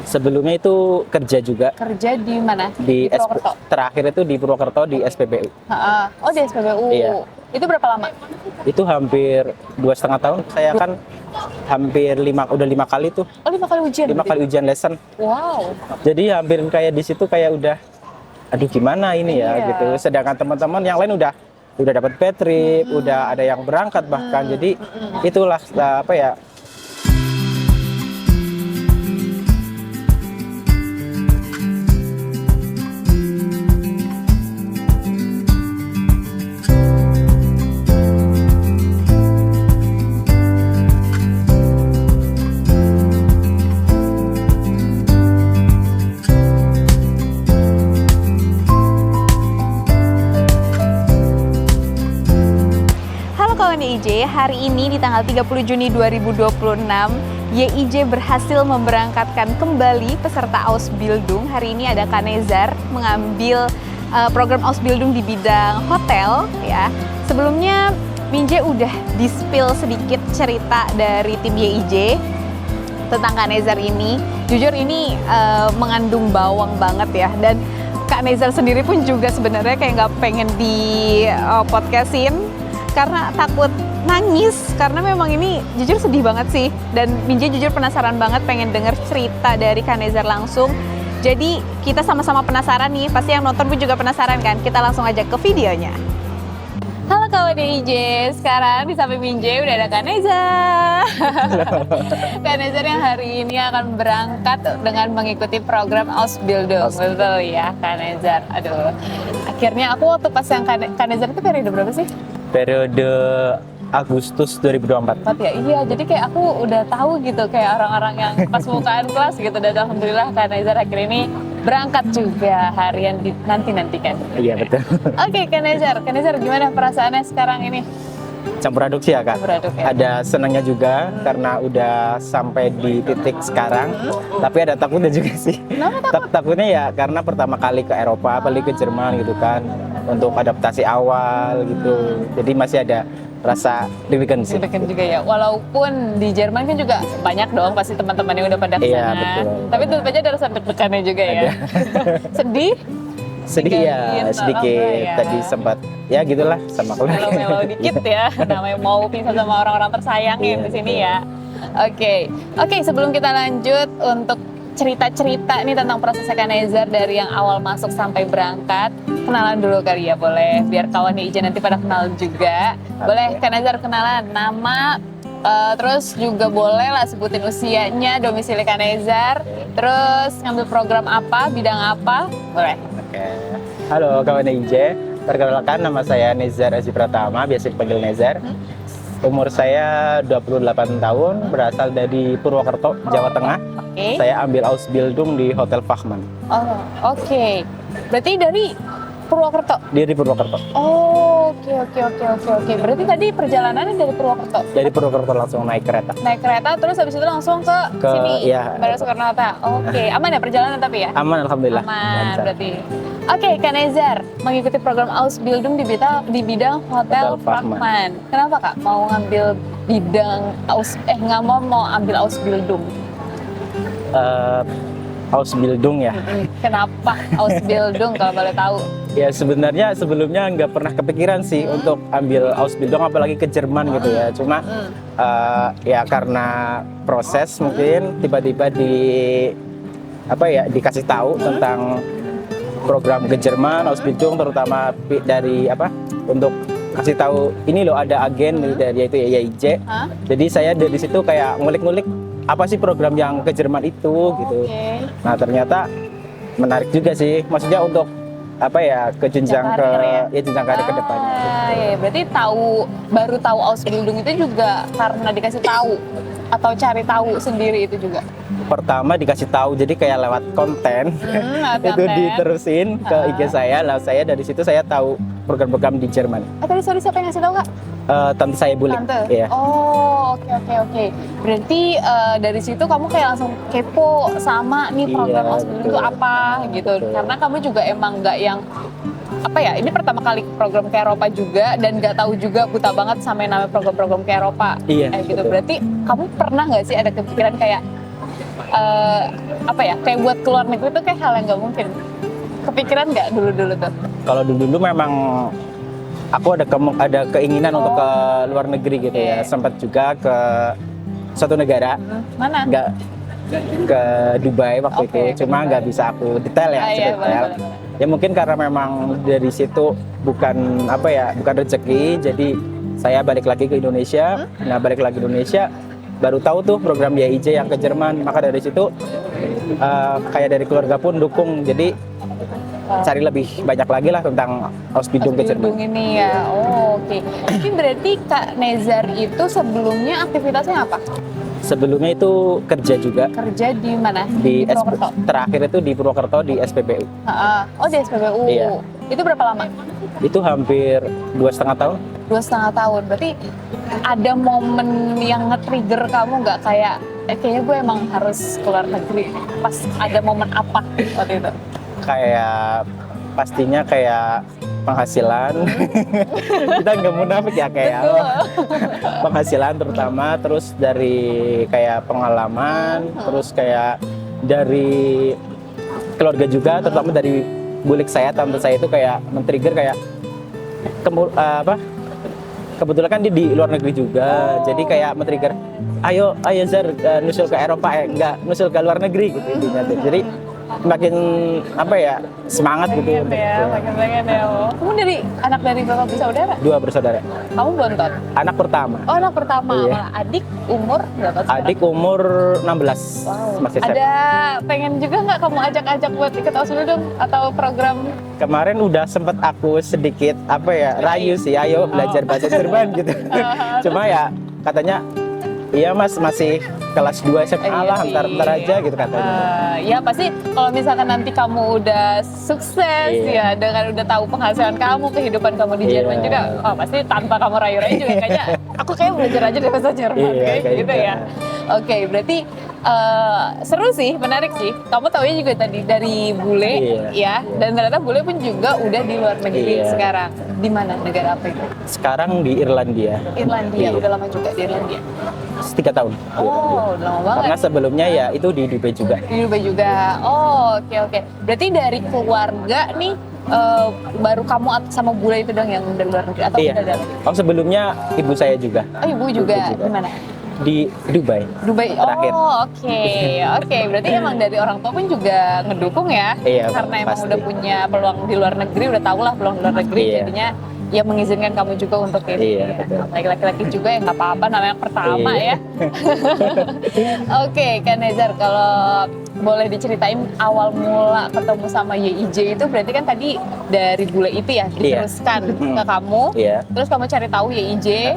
Sebelumnya itu kerja juga Kerja di mana? di Purwokerto. terakhir itu di Purwokerto di SPBU. Ha-ha. Oh, di SPBU. Iya. Itu berapa lama? Itu hampir 2,5 tahun. Saya kan hampir udah 5 kali tuh. Oh, 5 kali ujian. 5 kali ujian lesson. Wow. Jadi hampir kayak di situ kayak udah, aduh gimana ini ya Iya. gitu. Sedangkan teman-teman yang lain udah dapat bad trip, udah ada yang berangkat bahkan. Jadi itulah apa ya? Halo kawan YIJ, hari ini di tanggal 30 Juni 2026, YIJ berhasil memberangkatkan kembali peserta Ausbildung. Hari ini ada Kanezar mengambil program Ausbildung di bidang hotel ya. Sebelumnya Minje udah di-spill sedikit cerita dari tim YIJ tentang Kanezar ini. Jujur ini mengandung bawang banget ya, dan Kak Nezar sendiri pun juga sebenarnya kayak nggak pengen di podcastin karena takut nangis, karena memang ini jujur sedih banget sih, dan Minje jujur penasaran banget pengen denger cerita dari Kanezar langsung. Jadi kita sama-sama penasaran nih, pasti yang nonton pun juga penasaran kan. Kita langsung aja ke videonya. Halo kawan YIJ, sekarang di samping Minje udah ada Kanezar. Kanezar yang hari ini akan berangkat dengan mengikuti program Ausbildung. Betul ya Kanezar. Aduh, akhirnya aku waktu pas yang Kanezar itu periode berapa sih? Periode Agustus 2024. Ya, iya, jadi kayak aku udah tahu gitu kayak orang-orang yang pas bukaan kelas gitu, dan alhamdulillah Kanezar akhir ini berangkat juga harian nanti-nantikan. Iya betul. Oke, Kanezar gimana perasaannya sekarang ini? Campur aduk sih ya Kak. Campur aduk ya. Ada senangnya juga karena udah sampai di titik sekarang. Tapi ada takutnya juga sih. Kenapa takut? Takutnya ya karena pertama kali ke Eropa, apalagi ke Jerman gitu kan, untuk adaptasi awal gitu. Jadi masih ada rasa deg-degan sih. Deg-degan juga ya, walaupun di Jerman kan juga banyak dong pasti teman-teman yang udah pada kesana. Iya, betul. Tapi tetap aja ada rasa deg-degannya juga ya. Sedih? Sedikit ya, Tinggalin sedikit. orang tua ya. Tadi sempat ya gitulah sama keluarga. Melo dikit ya, namanya mau pisah sama orang-orang tersayang yang Iya, di sini ya. Oke, sebelum kita lanjut untuk cerita-cerita nih tentang prosesnya Kanezar dari yang awal masuk sampai berangkat, kenalan dulu kali ya, boleh? Biar kawan YIJ nanti pada kenal juga. Boleh Kanezar kenalan, nama, terus juga boleh lah sebutin usianya, domisili Kanezar, terus ngambil program apa, bidang apa, boleh? Oke. Halo kawan YIJ, perkenalkan nama saya Nezar Aziz Pratama, biasa dipanggil Nezar. Umur saya 28 tahun, berasal dari Purwokerto, Jawa Tengah. Oke. Saya ambil Ausbildung di Hotel Fachman. Oh, oke. Berarti dari Purwokerto? Dari Purwokerto. Oh, oke. Berarti tadi perjalanannya dari Purwokerto? Dari Purwokerto langsung naik kereta. Naik kereta terus habis itu langsung ke sini? Iya. Bandara Soekarno-Hatta? Oke, aman ya perjalanan tapi ya? Aman alhamdulillah. Aman Lancar. berarti. Oke, Kanezar mengikuti program Ausbildung di bidang Hotel Hotel Fachman. Fachman. Kenapa Kak mau ngambil bidang nggak mau ambil Ausbildung? Ausbildung ya. Kenapa Ausbildung kalau boleh tahu? Ya sebenarnya sebelumnya nggak pernah kepikiran sih untuk ambil Ausbildung apalagi ke Jerman gitu ya. Cuma ya karena proses mungkin tiba-tiba dikasih tahu tentang program ke Jerman Ausbildung, terutama dari untuk kasih tahu ini loh ada agen dari yaitu YIJ. Jadi saya dari situ kayak ngulik-ngulik apa sih program yang ke Jerman itu gitu. Oke. Nah ternyata menarik juga sih, maksudnya untuk ke jenjang jenjang karir ke depannya. Ya, berarti baru tahu Ausbildung itu juga karena dikasih tahu atau cari tahu sendiri itu juga? Pertama dikasih tahu, jadi kayak lewat konten lewat itu konten. diterusin ke IG saya, lalu saya dari situ saya tahu program-program di Jerman. Tadi siapa yang ngasih tahu Kak? Tante saya Bulik. Tante? Iya. Oh, oke. Berarti dari situ kamu kayak langsung kepo sama nih program Iya, Ausbildung betul. itu apa gitu. Betul. Karena kamu juga emang nggak yang ini pertama kali program ke Eropa juga, dan nggak tahu juga, buta banget sama yang namanya program-program ke Eropa. Iya, Kayak gitu. betul. Berarti kamu pernah nggak sih ada kepikiran kayak apa ya, kayak buat keluar negeri itu kayak hal yang nggak mungkin. Kepikiran nggak dulu-dulu tuh? Kalau dulu memang aku ada keinginan untuk ke luar negeri gitu ya. Sempat juga ke suatu negara. Mana? Nggak ke Dubai waktu itu, cuma nggak bisa aku detail ya, Iya, detail. Ya mungkin karena memang dari situ bukan bukan rezeki, jadi saya balik lagi ke Indonesia. Nah, balik lagi ke Indonesia baru tahu tuh program YIJ yang ke Jerman. Maka dari situ kayak dari keluarga pun dukung, jadi cari lebih banyak lagi lah tentang Ausbildung ke Jerman. Ini ya. Oh, oke. Tapi berarti Kak Nezar itu sebelumnya aktivitasnya apa? Sebelumnya itu kerja juga. Kerja di mana? Di Purwokerto. terakhir itu di Purwokerto di SPBU. Oh, di SPBU. Iya. Itu berapa lama? Itu hampir 2,5 tahun. 2,5 tahun. Berarti ada momen yang nge-trigger kamu nggak kayak kayaknya gue emang harus keluar negeri. Pas ada momen apa waktu itu? Kayak pastinya kayak penghasilan. Kita nggak munafik ya, kayak penghasilan terutama, terus dari kayak pengalaman, terus kayak dari keluarga juga, terutama dari bulik saya, tante saya itu kayak men-trigger kayak kebetulan kan dia di luar negeri juga, jadi kayak men-trigger ayo Zar, nusul ke Eropa, enggak nusul ke luar negeri gitu intinya. Jadi makin semangat gitu. Makin pengen ya. Kamu anak dari berapa bersaudara? 2 bersaudara. Kamu bontot? Anak pertama. Oh, anak pertama. Iya. Adik umur berapa sekarang? Adik umur 16. Masih SMA. Ada pengen juga nggak kamu ajak-ajak buat ikut Ausbildung atau program? Kemarin udah sempet aku sedikit rayu sih, ayo belajar bahasa Jerman gitu. Cuma ya katanya iya mas, masih kelas 2 SMA lah, ntar aja gitu katanya. Ya pasti kalau misalkan nanti kamu udah sukses ya, dengan udah tahu penghasilan kamu, kehidupan kamu di Jerman juga, pasti tanpa kamu rayu-rayu juga kayaknya aku kayak belajar aja deh bahasa Jerman kayak gitu ya. Oke, berarti seru sih, menarik sih. Kamu taunya juga tadi dari bule ya, dan ternyata bule pun juga udah di luar negeri sekarang. Di mana, negara apa itu? Sekarang di Irlandia. Irlandia, udah lama juga di Irlandia. 3 tahun. Oh, udah lama banget. Karena sebelumnya ya itu di Dubai juga. Di Dubai juga. Oh, oke. Berarti dari keluarga nih baru kamu sama bule itu dong yang dari luar negeri atau udah dari? Oh, sebelumnya ibu saya juga. Oh, ibu juga. Di mana? Di Dubai. Dubai. Terakhir. Oh, oke. Berarti emang dari orang tua pun juga ngedukung ya? Iya, karena emang pasti. udah punya peluang di luar negeri, udah tau lah peluang di luar negeri, jadinya ya mengizinkan kamu juga untuk ini. Laki-laki juga ya nggak apa-apa, namanya pertama ya. Oke, Kak Nezar, kalau boleh diceritain awal mula ketemu sama YIJ itu berarti kan tadi dari bule itu ya diteruskan ke kamu, terus kamu cari tahu YIJ.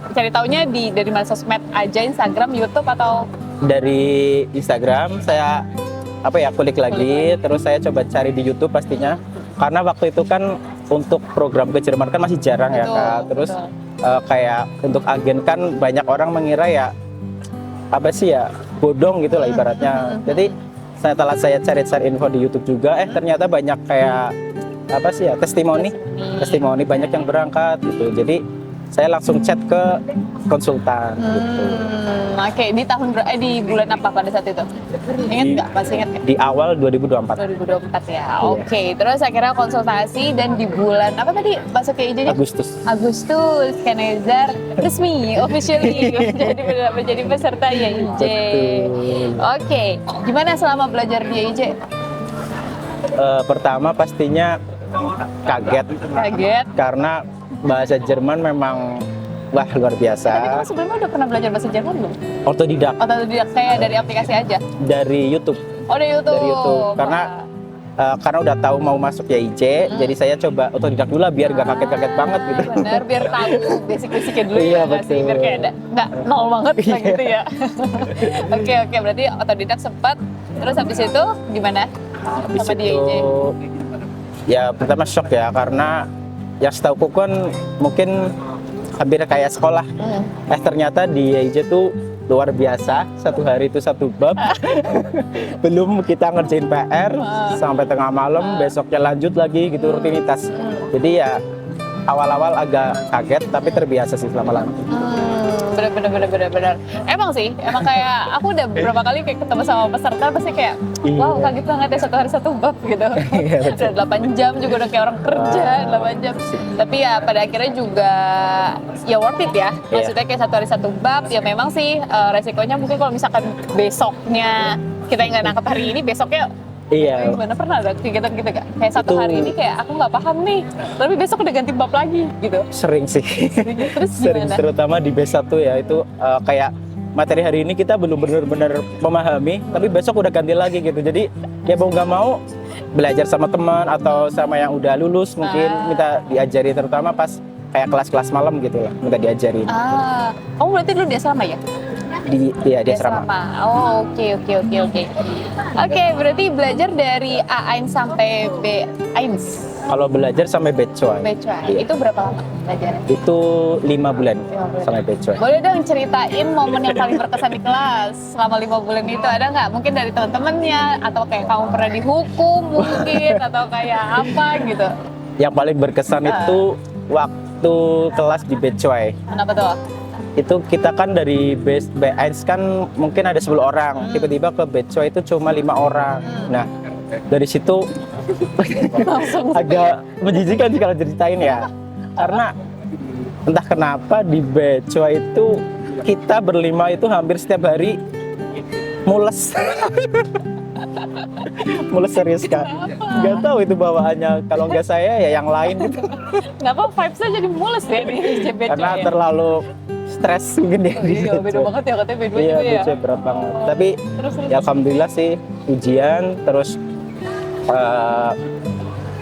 Cari taunya dari mana, sosmed aja, Instagram, YouTube atau? Dari Instagram saya kulik lagi, terus saya coba cari di YouTube pastinya. Karena waktu itu kan untuk program ke Jerman kan masih jarang ya Kak. Terus kayak untuk agen kan banyak orang mengira ya bodong gitu lah ibaratnya. Jadi setelah saya cari-cari info di YouTube juga, ternyata banyak kayak testimoni banyak yang berangkat gitu. Jadi saya langsung chat ke konsultan gitu. Oke, di bulan apa pada saat itu? Ingat nggak? Masih ingat nggak? Di awal 2024. 2024 ya. Oke, terus akhirnya konsultasi dan di bulan apa tadi masuk ke IJ-nya? Agustus, Kak Nezar resmi, officially menjadi peserta YIJ. Oke, gimana selama belajar di YIJ? Pertama pastinya kaget karena bahasa Jerman memang luar biasa. Tapi kamu sebelumnya udah pernah belajar bahasa Jerman belum? Otodidak Kayak dari aplikasi aja? Dari YouTube. Oh, dari YouTube. Karena udah tahu mau masuk YIJ, jadi saya coba otodidak dulu lah biar gak kaget-kaget banget gitu. Benar, biar tahu basic-basicnya dulu ya, betul. biar kayak nggak nol banget lah gitu ya. Oke, berarti otodidak sempat. Terus habis itu gimana sama di YIJ? Ya pertama shock ya, karena yang setauku kan mungkin hampir kayak sekolah. Ternyata di YIJ tuh luar biasa, satu hari itu satu bab. Belum kita ngerjain PR sampai tengah malam, besoknya lanjut lagi gitu rutinitas. Jadi ya awal-awal agak kaget tapi terbiasa sih lama-lama. Bener-bener bener. Emang sih, emang kayak aku udah beberapa kali kayak ketemu sama peserta pasti kayak, wow kaget banget ya 1 hari 1 bab gitu. Udah 8 jam juga udah kayak orang kerja 8 jam. Tapi ya pada akhirnya juga ya worth it ya. Maksudnya kayak 1 hari 1 bab ya memang sih resikonya mungkin kalau misalkan besoknya kita nggak nangkep hari ini, besoknya Iya. gimana, pernah ada kegiatan gitu gak? Kayak satu Itu- hari ini kayak aku nggak paham nih, tapi besok udah ganti bab lagi gitu. Sering sih. Terus Sering, gimana? terutama di B1 ya itu kayak materi hari ini kita belum benar-benar memahami, tapi besok udah ganti lagi gitu. Jadi ya mau nggak mau belajar sama teman atau sama yang udah lulus mungkin minta diajari, terutama pas kayak kelas-kelas malam gitu lah, minta diajarin Kamu berarti dulu di asrama ya? di asrama. Oh, oke. Oke, berarti belajar dari A1 sampai B1. Kalau belajar sampai becoy, Itu berapa lama belajarnya? itu 5 bulan sampai becoy. Boleh dong ceritain momen yang paling berkesan di kelas selama 5 bulan itu, ada nggak? Mungkin dari teman-temannya, atau kayak kamu pernah dihukum mungkin, atau kayak apa gitu. Yang paling berkesan itu waktu kelas di becoy. Kenapa tuh? Itu kita kan dari B1 kan mungkin ada 10 orang, tiba-tiba ke becoy itu cuma 5 orang. Nah, dari situ agak menjijikan sih kalau ceritain ya, karena entah kenapa di becoy itu kita berlima itu hampir setiap hari mules. Mules serius Kak, nggak tahu itu bawaannya, kalau nggak saya ya yang lain gitu, Kenapa vibes-nya jadi mules ya di JBC karena ya? terlalu stres mungkin ya di Iya, beda becoy. banget ya, katanya beda Iya, juga ya. becoy berat banget. Tapi Terus. ya alhamdulillah sih ujian terus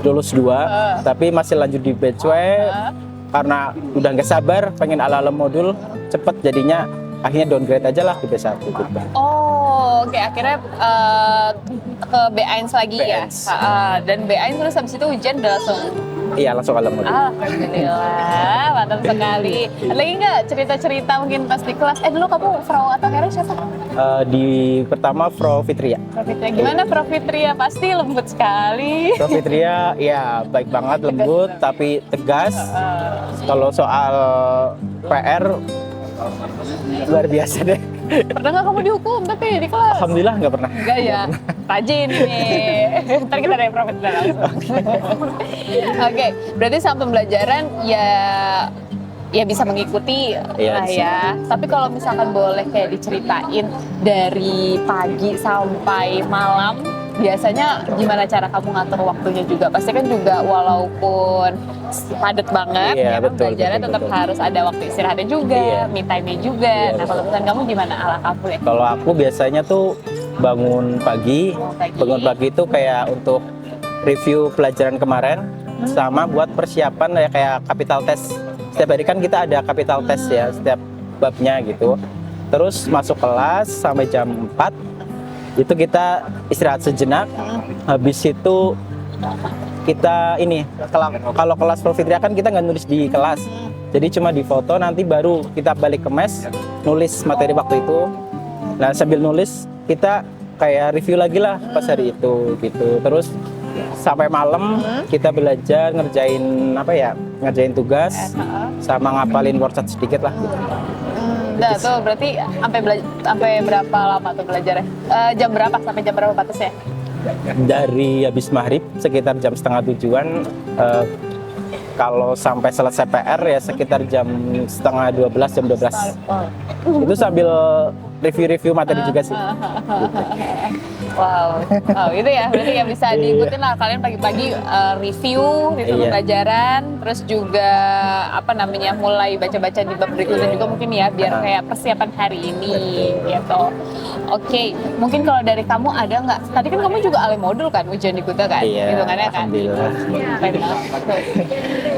lulus 2, tapi masih lanjut di becoy karena udah nggak sabar pengen ala-ala modul cepet, jadinya akhirnya downgrade aja lah di B1 gitu. Oh, oke, akhirnya ke B1 lagi ya. B1. Dan B1 terus habis itu ujian udah langsung. Iya, langsung ala modul. Alhamdulillah, mantap sekali. Ada lagi nggak cerita-cerita mungkin pas di kelas? Dulu kamu Frau atau Hera siapa? Di pertama Pro Fitria. Prof Fitria. Gimana Prof Fitria? Pasti lembut sekali. Pro Fitria ya baik banget, lembut tapi tegas. Kalau soal PR luar biasa deh. Pernah nggak kamu dihukum tapi di kelas? Alhamdulillah nggak pernah. Enggak ya, rajin ini. Ntar kita dari Prof Fitria langsung. Oke, berarti sama pembelajaran ya bisa mengikuti Iya, lah bisa. ya. Tapi kalau misalkan boleh kayak diceritain dari pagi sampai malam, biasanya gimana cara kamu ngatur waktunya juga? Pasti kan juga walaupun padat banget, Iya, ya kan, betul, pelajaran betul, tetap betul. harus ada waktu istirahatnya juga, Iya. me time-nya juga. Iya, Nah, kalau misalkan kamu gimana ala kamu ya? Kalau aku biasanya tuh bangun pagi itu kayak untuk review pelajaran kemarin sama buat persiapan ya kayak capital test. Setiap hari kan kita ada capital test ya, setiap babnya gitu. Terus masuk kelas sampai jam 4, itu kita istirahat sejenak. Habis itu kita ini, kalau kelas Prof Fitria kan kita nggak nulis di kelas. Jadi cuma di foto, nanti baru kita balik ke mes, nulis materi waktu itu. Nah, sambil nulis kita kayak review lagi lah pas hari itu gitu. Terus sampai malam kita belajar ngerjain tugas sama ngapalin worksheet sedikit lah gitu. Nah, tuh berarti sampai berapa lama tuh belajarnya? Jam berapa sampai jam berapa batasnya? Dari habis maghrib sekitar jam setengah 7-an, kalau sampai selesai PR ya sekitar jam setengah 12, jam 12. Itu sambil review materi juga sih. Wow, itu ya berarti ya bisa diikutin lah kalian pagi-pagi review Iya. pelajaran, terus juga mulai baca-baca di bab berikutnya juga mungkin ya biar kayak persiapan hari ini gitu. Oke, mungkin kalau dari kamu ada nggak? Tadi kan kamu juga alih modul kan ujian di Kuta kan? Iya, Hitungannya kan? alhamdulillah. Keren banget.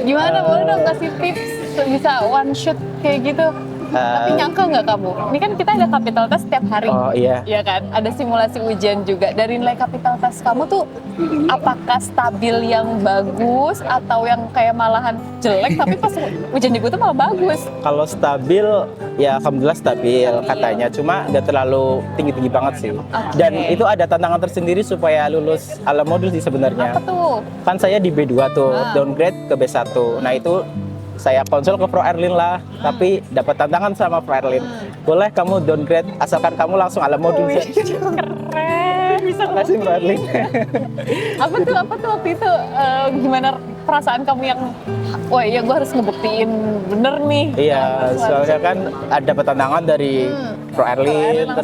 Gimana, boleh dong kasih tips bisa one shot kayak gitu? Tapi nyangka nggak kamu? Ini kan kita ada capital test setiap hari. Oh iya. Iya kan? Ada simulasi ujian juga. Dari nilai capital test kamu tuh apakah stabil yang bagus atau yang kayak malahan jelek tapi pas ujian di tuh malah bagus? Kalau stabil ya alhamdulillah stabil katanya, cuma nggak terlalu tinggi-tinggi banget sih. Dan itu ada tantangan tersendiri supaya lulus ala modul sih sebenarnya. Apa tuh? Kan saya di B2 tuh, downgrade ke B1. Nah itu saya konsul ke Pro Airline lah, tapi dapat tantangan sama Pro Airline. Boleh kamu downgrade asalkan kamu langsung ala modul Wih, saja. keren, bisa Makasih Pro Airline. apa tuh waktu itu gimana perasaan kamu yang wah iya gue harus ngebuktiin bener nih. Iya, soalnya kan ada tantangan dari Pro Airline,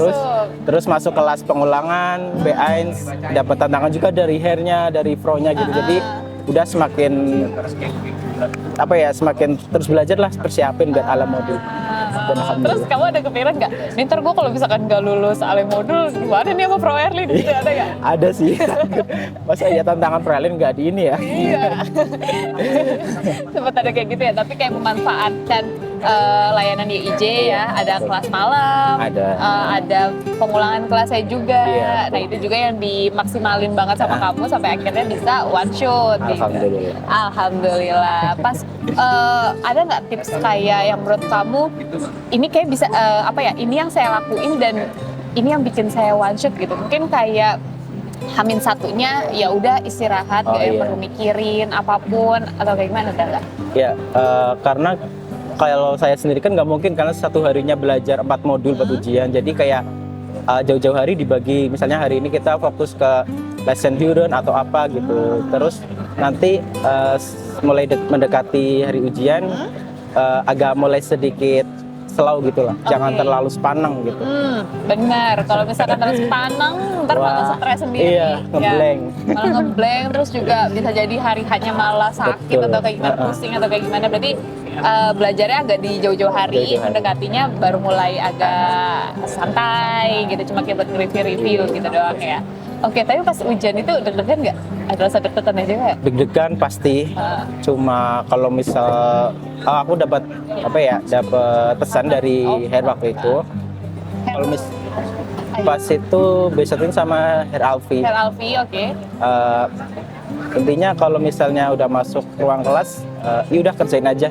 terus masuk kelas pengulangan, B1, dapat tantangan juga dari hairnya, dari pro-nya gitu. Jadi udah semakin apa ya, semakin terus belajar lah, persiapin buat ala modul. Dan Terus alhamdulillah. kamu ada kepikiran nggak? Nih ntar gue kalau misalkan nggak lulus ale modul, gimana nih sama Pro Airline? Gitu, ada nggak? Ada sih. Masa ya tantangan Pro Airline nggak di ini ya? Iya. Sempat ada kayak gitu ya, tapi kayak memanfaatkan layanan YIJ ya, ada kelas malam, ada pengulangan kelasnya juga. Iya, Nah itu juga yang dimaksimalin banget sama kamu sampai akhirnya bisa one shot. Alhamdulillah. Gitu. Alhamdulillah. Pas ada nggak tips kayak yang menurut kamu ini kayak bisa apa ya? Ini yang saya lakuin dan ini yang bikin saya one shot gitu. Mungkin kayak Hamin satunya ya udah istirahat, gak perlu mikirin apapun atau kayak gimana, ada nggak? Ya, karena kalau saya sendiri kan nggak mungkin karena satu harinya belajar 4 modul buat ujian. Jadi kayak jauh-jauh hari dibagi. Misalnya hari ini kita fokus ke lesson Huron atau apa gitu. Terus nanti mulai mendekati hari ujian agak mulai sedikit slow gitu lah. Jangan terlalu sepaneng gitu. Benar, kalau misalkan terus panang, ntar malah stres sendiri. Iya, ngeblank. Ya, malah ngeblank, terus juga bisa jadi hari hanya malah sakit. Betul. Atau kayak gimana, pusing atau kayak gimana. Berarti belajarnya agak di jauh-jauh hari, mendekatinya baru mulai agak santai gitu, cuma kayak buat review gitu doang ya. Oke, tapi pas ujian itu deg-degan nggak? Ada rasa deg-degan aja nggak? Deg-degan pasti. Cuma kalau misal aku dapat apa ya, dapat pesan dari Hair waktu itu. Kalau pas itu besetting sama Hair Alfi. Hair Alfi, oke. Intinya kalau misalnya udah masuk ruang kelas, ya udah kerjain aja.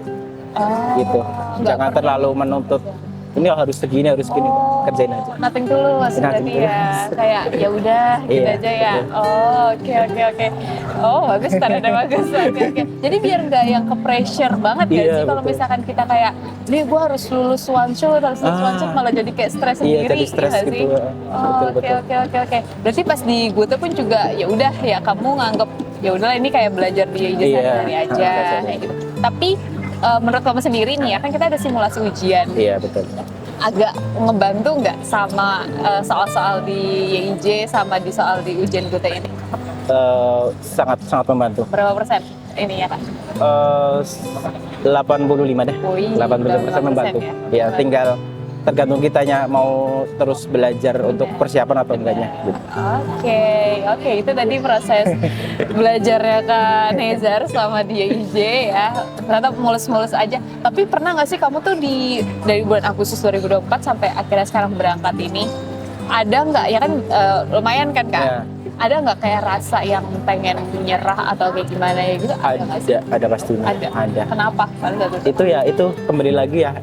Gitu. Jangan terlalu menuntut. Ini harus segini, kerjain aja. Nothing tulus berarti ya, kayak ya udah gitu aja ya. Oh, oke. Oh bagus, tanda bagus. Oke. Jadi biar nggak yang ke pressure banget ya sih kalau misalkan kita kayak, nih gue harus lulus one shot, malah jadi kayak stres sendiri. Iya, jadi stres gitu. Oke. Berarti pas di Gute pun juga ya udah ya kamu nganggep ya udahlah ini kayak belajar di sehari-hari aja kayak gitu. Tapi menurut kamu sendiri nih ya, kan kita ada simulasi ujian. Iya, betul. Agak ngebantu nggak sama soal-soal di YIJ sama di soal di ujian Gute ini? Sangat membantu. Berapa persen ini ya Kak? 85 deh. 85% membantu. Ya, tinggal tergantung kitanya mau terus belajar untuk persiapan atau enggaknya. Gitu. Oke, itu tadi proses belajarnya Kak Nezar selama di YIJ ya. Ternyata mulus-mulus aja. Tapi pernah nggak sih kamu tuh dari bulan Agustus 2024 sampai akhirnya sekarang berangkat ini, ada nggak ya kan lumayan kan Kak? Ya. Ada nggak kayak rasa yang pengen menyerah atau kayak gimana ya gitu? Ada pastinya. Ada. Kenapa? Itu kembali lagi ya.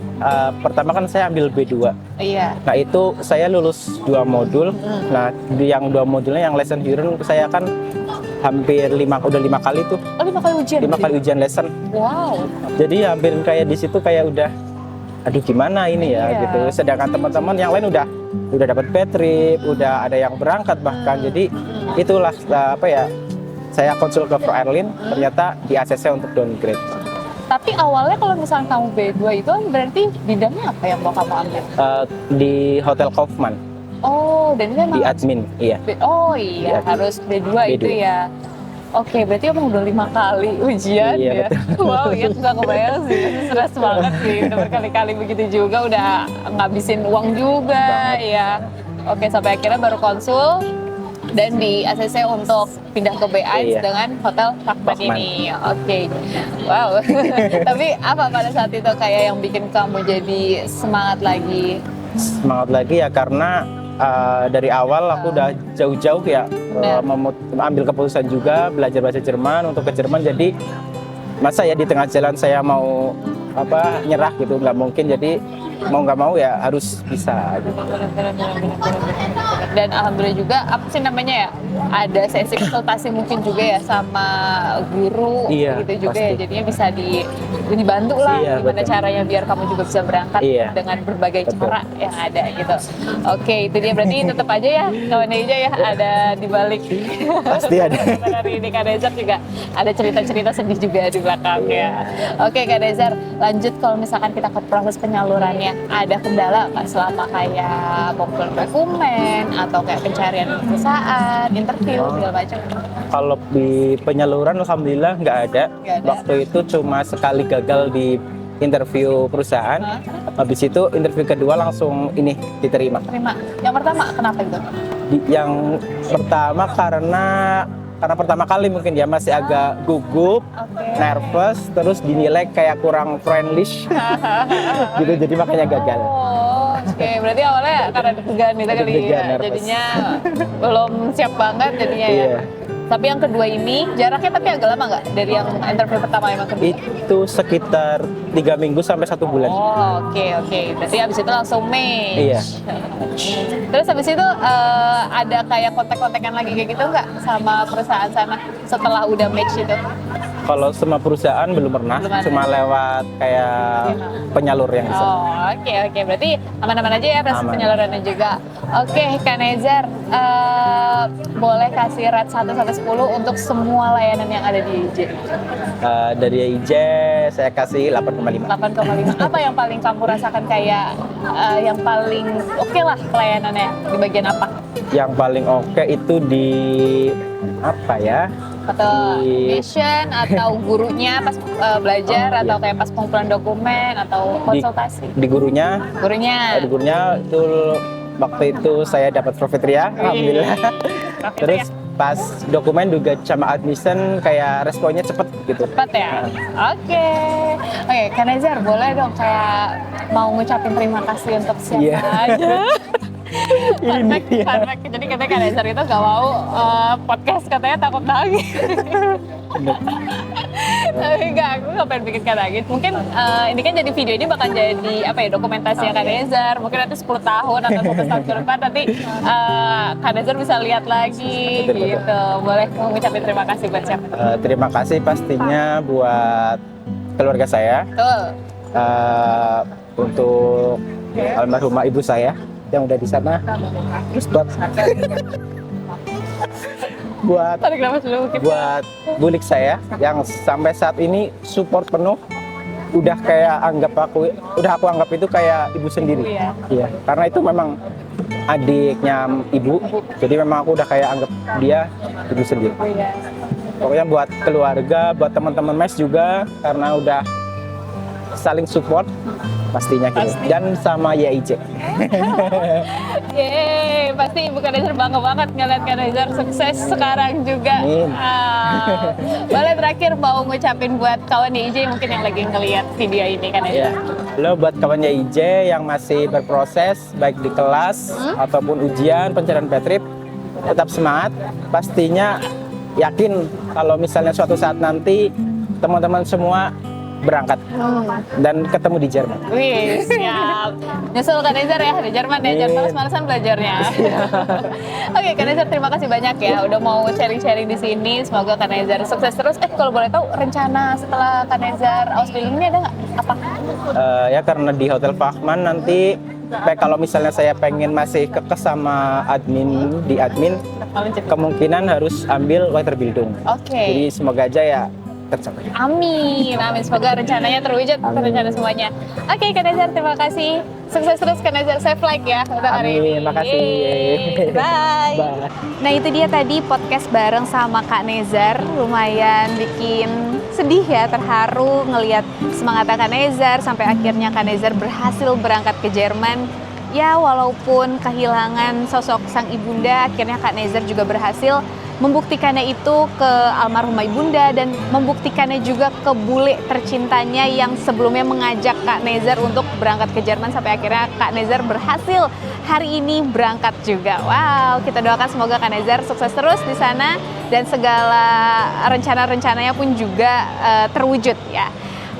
Pertama kan saya ambil B2. Iya. Nah itu saya lulus 2 modul. Nah di yang 2 modulnya yang lesson Huron saya kan hampir 5 kali tuh. Oh 5 kali ujian? 5 kali ujian lesson. Wow. Jadi hampir kayak di situ kayak udah, aduh gimana ini ya gitu. Sedangkan teman-teman yang lain udah dapat bad trip, udah ada yang berangkat bahkan. Jadi itulah apa ya, saya konsul ke Pro Airline, ternyata di ACC untuk downgrade. Tapi awalnya kalau misalnya kamu B2 itu berarti bidangnya apa yang mau kamu ambil? Di Hotel Kaufman. Oh, dan itu Di admin, iya. Oh iya, harus B2 itu ya. Oke, berarti emang udah 5 kali ujian Iya, ya. Wow, ya nggak kebayang sih, pasti stres banget sih. Udah berkali-kali begitu juga, udah ngabisin uang juga ya. Oke, sampai akhirnya baru konsul dan di ACC untuk pindah ke B1 dengan Hotel Kaufman ini. Oke. Wow. Tapi apa pada saat itu kayak yang bikin kamu jadi semangat lagi? Semangat lagi ya karena dari awal aku udah jauh-jauh ya ambil keputusan juga belajar bahasa Jerman untuk ke Jerman. Jadi masa ya di tengah jalan saya mau nyerah gitu, nggak mungkin. Jadi mau nggak mau ya harus bisa gitu. Dan alhamdulillah juga apa sih namanya ya, ada sesi konsultasi mungkin juga ya sama guru Iya, gitu juga pasti. ya, jadinya bisa dibantu lah Iya, gimana betul. caranya biar kamu juga bisa berangkat Iya, dengan berbagai betul. cara yang ada gitu. Oke, itu dia berarti tetap aja ya kawan aja ya ada di balik Pasti ada. hari ini Kak Nezar juga ada cerita-cerita sedih juga di belakangnya. Oke Kak Nezar, lanjut kalau misalkan kita ke proses penyalurannya, ada kendala nggak selama kayak pengumpulan dokumen atau kayak pencarian perusahaan, interview segala macam? Kalau di penyaluran alhamdulillah nggak ada. Nggak ada. Waktu itu cuma sekali gagal di interview perusahaan. Habis itu interview kedua langsung ini diterima. Terima. Yang pertama kenapa itu? Yang pertama karena pertama kali mungkin dia masih agak gugup, Oke. nervous, terus dinilai kayak kurang friendly gitu, jadi makanya gagal. Oh, oke. Berarti awalnya karena deg-degan gitu kali Deg-degan, ya. nervous. Jadinya belum siap banget jadinya ya. Iya. Tapi yang kedua ini jaraknya tapi agak lama nggak dari yang interview pertama yang kedua? Itu sekitar 3 minggu sampai 1 bulan. Oh, oke. Berarti abis itu langsung match. Iya. Terus abis itu ada kayak kontak-kontakan lagi kayak gitu nggak sama perusahaan sana setelah udah match itu? Kalau sama perusahaan belum pernah, Belum ada. cuma lewat kayak penyalur yang di sana. Oh, oke. Berarti aman-aman aja ya proses Aman. penyalurannya juga. Oke, Kak Nezar, boleh kasih rate 1 sampai 10 untuk semua layanan yang ada di IJ? Dari IJ saya kasih 8,5. 8,5. Apa yang paling kamu rasakan kayak yang paling oke lah pelayanannya di bagian apa? Yang paling oke itu di apa ya? Atau Di- mission atau gurunya pas belajar Oh, atau iya. kayak pas pengumpulan dokumen atau konsultasi? Di gurunya, Gurunya. di gurunya itu waktu itu saya dapat profitria, alhamdulillah. Terus pas dokumen juga sama admission kayak responnya cepet gitu. Cepat ya? Oke, Kak Nezar boleh dong kayak mau ngucapin terima kasih untuk siapa Iya. aja. Ini dia. Karena jadi katanya Kak Nezar itu gak mau podcast katanya takut nangis. Tapi enggak, aku gak pengen bikin Kak nangis. Mungkin ini kan jadi video ini bakal jadi apa ya, dokumentasi Kak Nezar. Mungkin nanti 10 tahun atau 15 tahun ke depan nanti Kak Nezar bisa lihat lagi Betul. gitu. Boleh mengucapin terima kasih buat siapa? Terima kasih pastinya buat keluarga saya, Betul. untuk almarhumah ibu saya yang udah di sana. Terus buat Tarik nafas dulu mungkin. buat bulik saya yang sampai saat ini support penuh, udah aku anggap itu kayak ibu sendiri. Ibu ya. Iya, karena itu memang adiknya ibu, jadi memang aku udah kayak anggap dia ibu sendiri. Iya. Pokoknya buat keluarga, buat teman-teman mes juga, karena udah saling support pastinya gitu. Pasti. Dan sama YIJ. Yeay, pasti Ibu Kak Nezar bangga banget ngeliat Kak Nezar sukses sekarang juga. Amin. Boleh terakhir mau ngucapin buat kawan IJ mungkin yang lagi ngeliat video ini Kak Ya. Nezar. Lo buat kawan YIJ yang masih berproses baik di kelas ataupun ujian pencarian Petrip, tetap semangat. Pastinya yakin kalau misalnya suatu saat nanti teman-teman semua berangkat dan ketemu di Jerman. Wih, siap. Nyusul Kak Nezar ya di Jerman ya, jangan males-malesan belajarnya. Oke, Kak Nezar terima kasih banyak ya udah mau sharing-sharing di sini. Semoga Kak Nezar sukses terus. Kalau boleh tahu rencana setelah Kak Nezar Ausbildung ini ada nggak? Apa? Ya karena di Hotel Fachman nanti kalau misalnya saya pengen masih kekeh sama admin di admin, kemungkinan harus ambil Weiterbildung. Oke. Jadi semoga aja ya tercapai. Amin. Semoga rencananya terwujud, rencana semuanya. Oke, Kak Nezar, terima kasih. Sukses terus Kak Nezar, save like ya untuk hari ini. Amin, makasih. Yeay. Bye. Bye. Nah itu dia tadi podcast bareng sama Kak Nezar. Lumayan bikin sedih ya, terharu ngelihat semangat Kak Nezar sampai akhirnya Kak Nezar berhasil berangkat ke Jerman. Ya walaupun kehilangan sosok sang ibunda, akhirnya Kak Nezar juga berhasil membuktikannya itu ke almarhumah ibunda dan membuktikannya juga ke bule tercintanya yang sebelumnya mengajak Kak Nezar untuk berangkat ke Jerman sampai akhirnya Kak Nezar berhasil hari ini berangkat juga. Wow, kita doakan semoga Kak Nezar sukses terus di sana dan segala rencana-rencananya pun juga terwujud ya.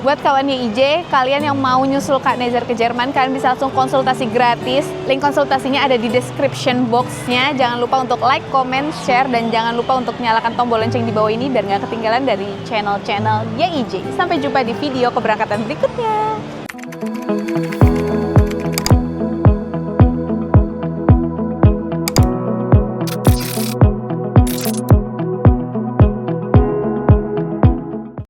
Buat kawan YIJ, kalian yang mau nyusul Kak Nezar ke Jerman, kalian bisa langsung konsultasi gratis. Link konsultasinya ada di description box-nya. Jangan lupa untuk like, comment, share, dan jangan lupa untuk nyalakan tombol lonceng di bawah ini biar nggak ketinggalan dari channel-channel YIJ. Sampai jumpa di video keberangkatan berikutnya.